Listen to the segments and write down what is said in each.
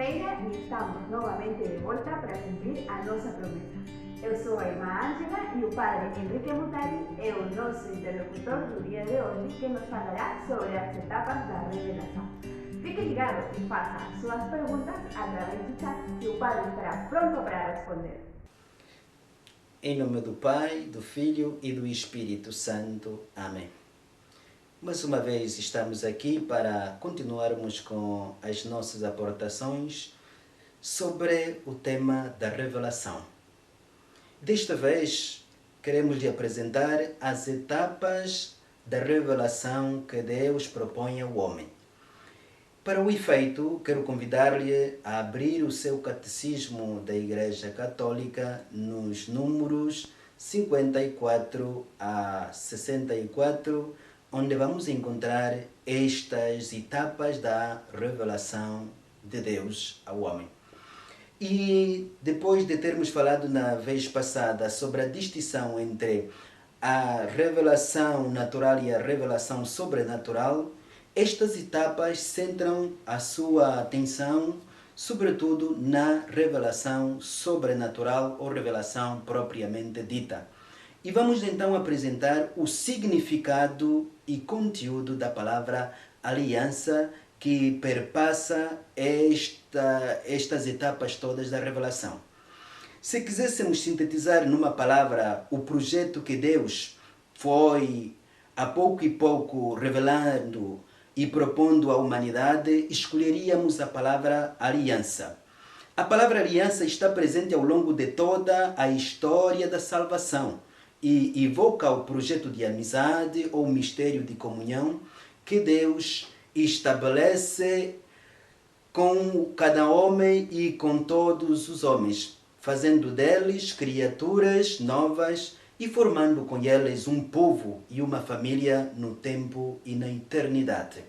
quinta-feira e estamos novamente de volta para cumprir a nossa promessa. Eu sou a irmã Ângela e o padre Henrique Mutari é o nosso interlocutor do dia de hoje, que nos falará sobre as etapas da revelação. Fique ligado e faça as suas perguntas através do chat, que o padre estará pronto para responder. Em nome do Pai, do Filho e do Espírito Santo. Amém. Mais uma vez estamos aqui para continuarmos com as nossas aportações sobre o tema da revelação. Desta vez, queremos lhe apresentar as etapas da revelação que Deus propõe ao homem. Para o efeito, quero convidar-lhe a abrir o seu catecismo da Igreja Católica nos números 54 a 64, onde vamos encontrar estas etapas da revelação de Deus ao homem. E depois de termos falado na vez passada sobre a distinção entre a revelação natural e a revelação sobrenatural, estas etapas centram a sua atenção, sobretudo, na revelação sobrenatural ou revelação propriamente dita. E vamos então apresentar o significado e conteúdo da palavra aliança, que perpassa estas etapas todas da revelação. Se quiséssemos sintetizar numa palavra o projeto que Deus foi a pouco e pouco revelando e propondo à humanidade, escolheríamos a palavra aliança. A palavra aliança está presente ao longo de toda a história da salvação e evoca o projeto de amizade ou mistério de comunhão que Deus estabelece com cada homem e com todos os homens, fazendo deles criaturas novas e formando com eles um povo e uma família no tempo e na eternidade.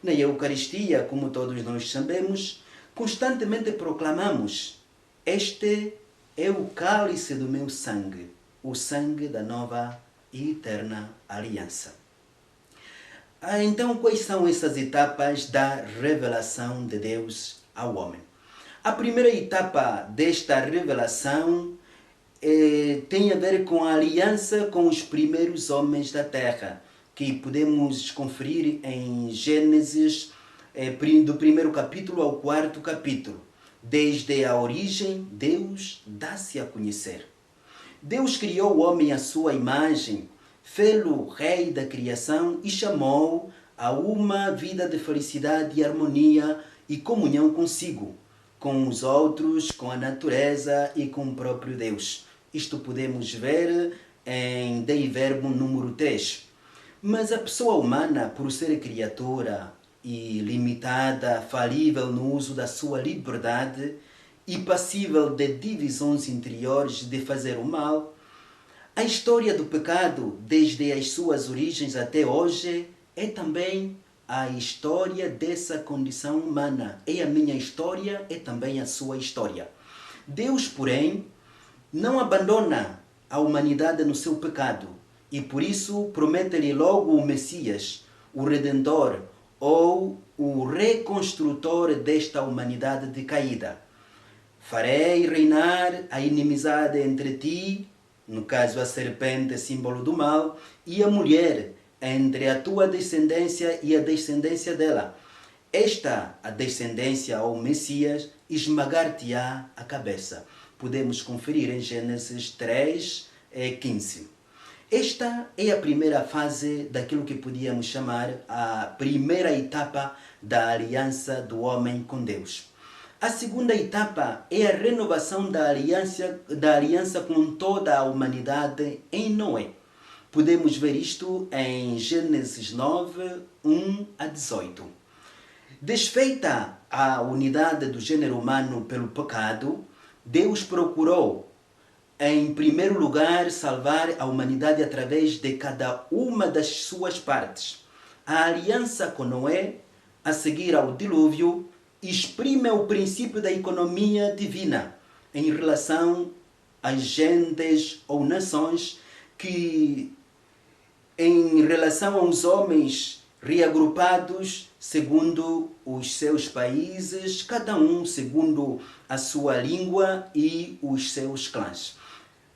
Na Eucaristia, como todos nós sabemos, constantemente proclamamos: este é o cálice do meu sangue, o sangue da nova e eterna aliança. Então, quais são essas etapas da revelação de Deus ao homem? A primeira etapa desta revelação tem a ver com a aliança com os primeiros homens da terra, que podemos conferir em Gênesis, do primeiro capítulo ao quarto capítulo. Desde a origem, Deus dá-se a conhecer. Deus criou o homem à sua imagem, fê-lo rei da criação e chamou a uma vida de felicidade e harmonia e comunhão consigo, com os outros, com a natureza e com o próprio Deus. Isto podemos ver em Dei Verbo número 3. Mas a pessoa humana, por ser criatura e limitada, falível no uso da sua liberdade e passível de divisões interiores de fazer o mal, a história do pecado, desde as suas origens até hoje, é também a história dessa condição humana. É a minha história, é também a sua história. Deus, porém, não abandona a humanidade no seu pecado e por isso promete-lhe logo o Messias, o Redentor ou o reconstrutor desta humanidade decaída. Farei reinar a inimizade entre ti, no caso a serpente, símbolo do mal, e a mulher, entre a tua descendência e a descendência dela. Esta, a descendência ou Messias, esmagar-te-á a cabeça. Podemos conferir em Gênesis 3, 15. Esta é a primeira fase daquilo que podíamos chamar a primeira etapa da aliança do homem com Deus. A segunda etapa é a renovação da aliança com toda a humanidade em Noé. Podemos ver isto em Gênesis 9, 1 a 18. Desfeita a unidade do gênero humano pelo pecado, Deus procurou, em primeiro lugar, salvar a humanidade através de cada uma das suas partes. A aliança com Noé, a seguir ao dilúvio, exprime o princípio da economia divina em relação às gentes ou nações que, em relação aos homens, reagrupados segundo os seus países, cada um segundo a sua língua e os seus clãs.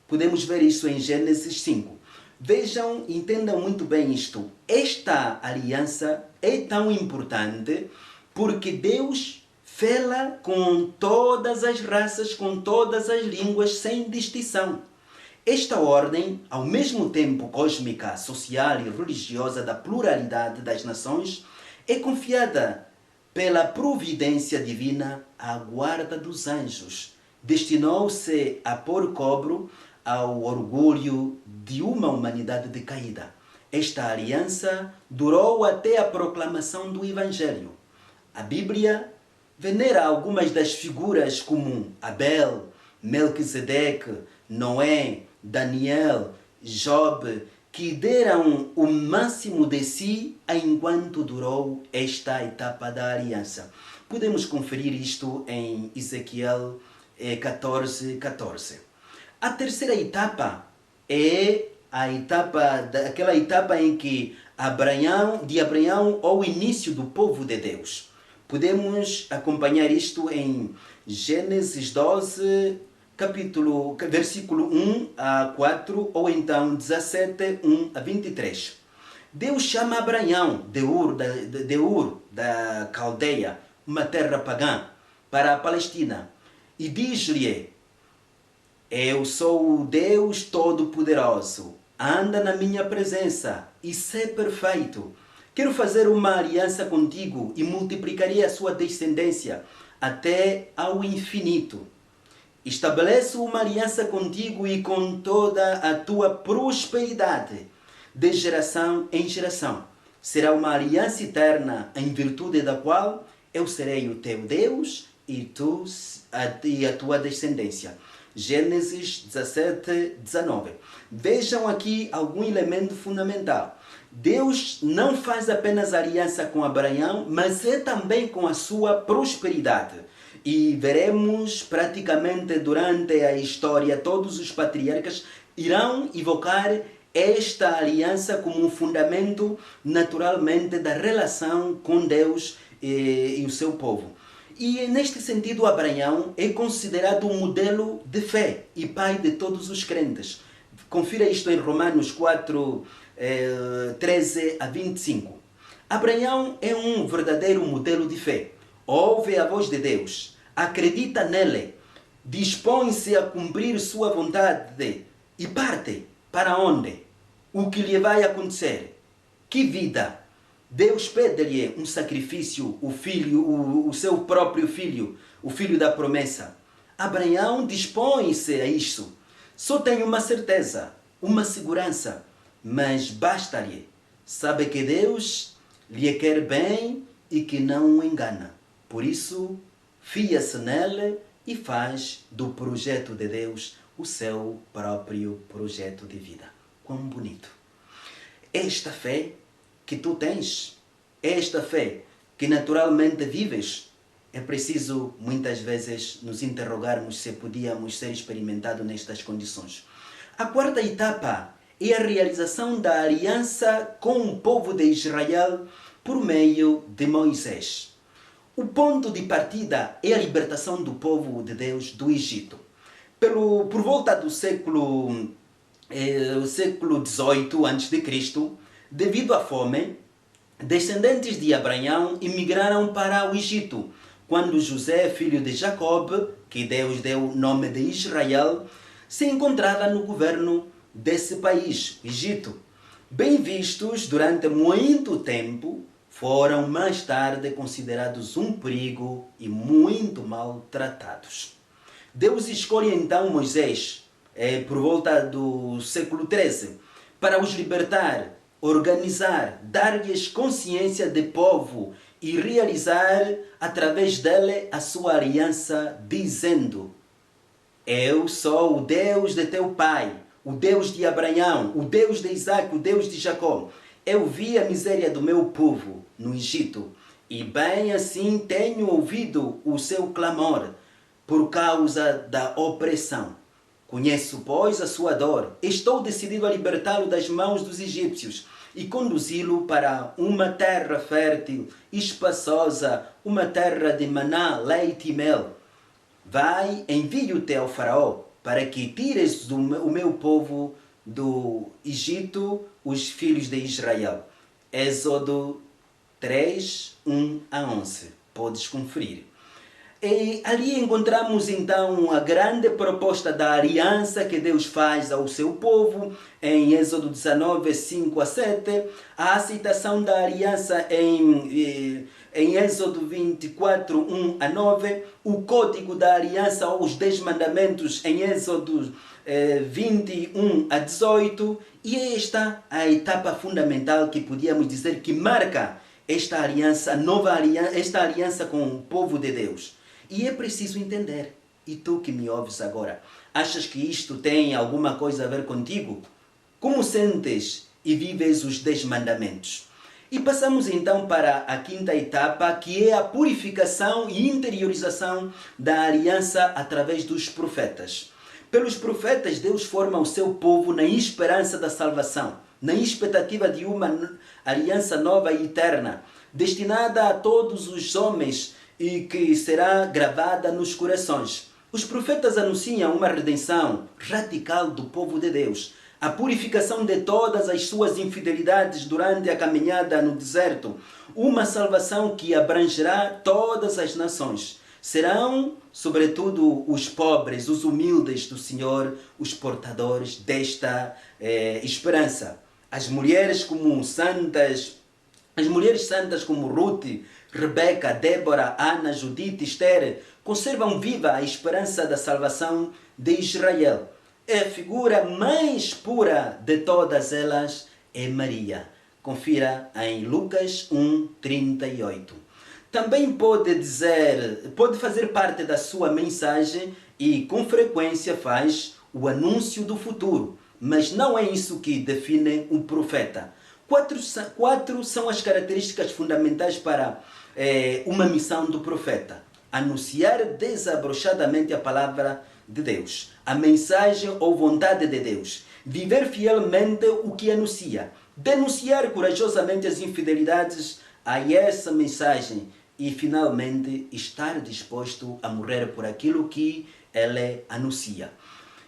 Podemos ver isso em Gênesis 5. Vejam, entendam muito bem isto. Esta aliança é tão importante porque Deus fala com todas as raças, com todas as línguas, sem distinção. Esta ordem, ao mesmo tempo cósmica, social e religiosa da pluralidade das nações, é confiada pela providência divina à guarda dos anjos. Destinou-se a pôr cobro ao orgulho de uma humanidade decaída. Esta aliança durou até a proclamação do Evangelho. A Bíblia venera algumas das figuras como Abel, Melquisedeque, Noé, Daniel, Job, que deram o máximo de si enquanto durou esta etapa da aliança. Podemos conferir isto em Ezequiel 14:14. A terceira etapa é aquela etapa em que de Abraão ao início do povo de Deus. Podemos acompanhar isto em Gênesis 12, versículo 1 a 4, ou então 17, 1 a 23. Deus chama Abraão de Ur da Caldeia, uma terra pagã, para a Palestina, e diz-lhe: Eu sou o Deus Todo-Poderoso, anda na minha presença e sê perfeito. Quero fazer uma aliança contigo e multiplicarei a sua descendência até ao infinito. Estabeleço uma aliança contigo e com toda a tua prosperidade, de geração em geração. Será uma aliança eterna, em virtude da qual eu serei o teu Deus e a tua descendência. Gênesis 17:19. Vejam aqui algum elemento fundamental. Deus não faz apenas aliança com Abraão, mas é também com a sua prosperidade. E veremos praticamente durante a história, todos os patriarcas irão evocar esta aliança como um fundamento naturalmente da relação com Deus e o seu povo. E neste sentido, Abraão é considerado um modelo de fé e pai de todos os crentes. Confira isto em Romanos 4, 13 a 25. Abraão é um verdadeiro modelo de fé. Ouve a voz de Deus, acredita nele, dispõe-se a cumprir sua vontade e parte. Para onde? O que lhe vai acontecer? Que vida? Deus pede-lhe um sacrifício, o seu próprio filho, o filho da promessa. Abraão dispõe-se a isso. Só tem uma certeza, uma segurança, mas basta-lhe. Sabe que Deus lhe quer bem e que não o engana. Por isso, fia-se nele e faz do projeto de Deus o seu próprio projeto de vida. Quão bonito! Esta fé que tu tens, esta fé que naturalmente vives, é preciso muitas vezes nos interrogarmos se podíamos ser experimentados nestas condições. A quarta etapa é a realização da aliança com o povo de Israel por meio de Moisés. O ponto de partida é a libertação do povo de Deus do Egito. Por volta do século XVIII a.C., devido à fome, descendentes de Abraão imigraram para o Egito, quando José, filho de Jacob, que Deus deu o nome de Israel, se encontrava no governo desse país, Egito. Bem vistos durante muito tempo, foram mais tarde considerados um perigo e muito maltratados. Deus escolhe então Moisés, por volta do século XIII, para os libertar, organizar, dar-lhes consciência de povo e realizar através dele a sua aliança, dizendo: Eu sou o Deus de teu pai, o Deus de Abraão, o Deus de Isaac, o Deus de Jacó. Eu vi a miséria do meu povo no Egito, e bem assim tenho ouvido o seu clamor por causa da opressão. Conheço, pois, a sua dor. Estou decidido a libertá-lo das mãos dos egípcios. e conduzi-lo para uma terra fértil, espaçosa, uma terra de maná, leite e mel. Vai, envio-te ao faraó, para que tires o meu povo do Egito, os filhos de Israel. Êxodo 3, 1 a 11. Podes conferir. E ali encontramos então a grande proposta da aliança que Deus faz ao seu povo, em Êxodo 19, 5 a 7, a aceitação da aliança em Êxodo 24, 1 a 9, o código da aliança aos 10 mandamentos em Êxodo 21 a 18, e esta a etapa fundamental que podíamos dizer que marca esta aliança, esta aliança com o povo de Deus. E é preciso entender. E tu que me ouves agora, achas que isto tem alguma coisa a ver contigo? Como sentes e vives os 10 mandamentos? E passamos então para a quinta etapa, que é a purificação e interiorização da aliança através dos profetas. Pelos profetas, Deus forma o seu povo na esperança da salvação, na expectativa de uma aliança nova e eterna, destinada a todos os homens e que será gravada nos corações. Os profetas anunciam uma redenção radical do povo de Deus, a purificação de todas as suas infidelidades durante a caminhada no deserto, uma salvação que abrangerá todas as nações. Serão, sobretudo, os pobres, os humildes do Senhor, os portadores desta esperança. As mulheres santas como Ruth, Rebeca, Débora, Ana, Judite, Esther, conservam viva a esperança da salvação de Israel. A figura mais pura de todas elas é Maria. Confira em Lucas 1, 38. Também pode fazer parte da sua mensagem e com frequência faz o anúncio do futuro, mas não é isso que define um profeta. Quatro são as características fundamentais para uma missão do profeta: anunciar desabrochadamente a palavra de Deus, a mensagem ou vontade de Deus, viver fielmente o que anuncia, denunciar corajosamente as infidelidades a essa mensagem e, finalmente, estar disposto a morrer por aquilo que ele anuncia.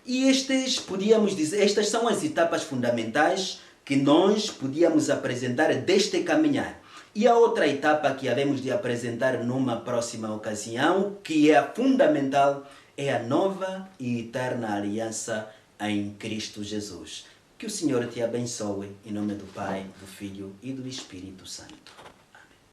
E estas são as etapas fundamentais que nós podíamos apresentar deste caminhar. E a outra etapa que havemos de apresentar numa próxima ocasião, que é a fundamental, é a nova e eterna aliança em Cristo Jesus. Que o Senhor te abençoe, em nome do Pai, do Filho e do Espírito Santo.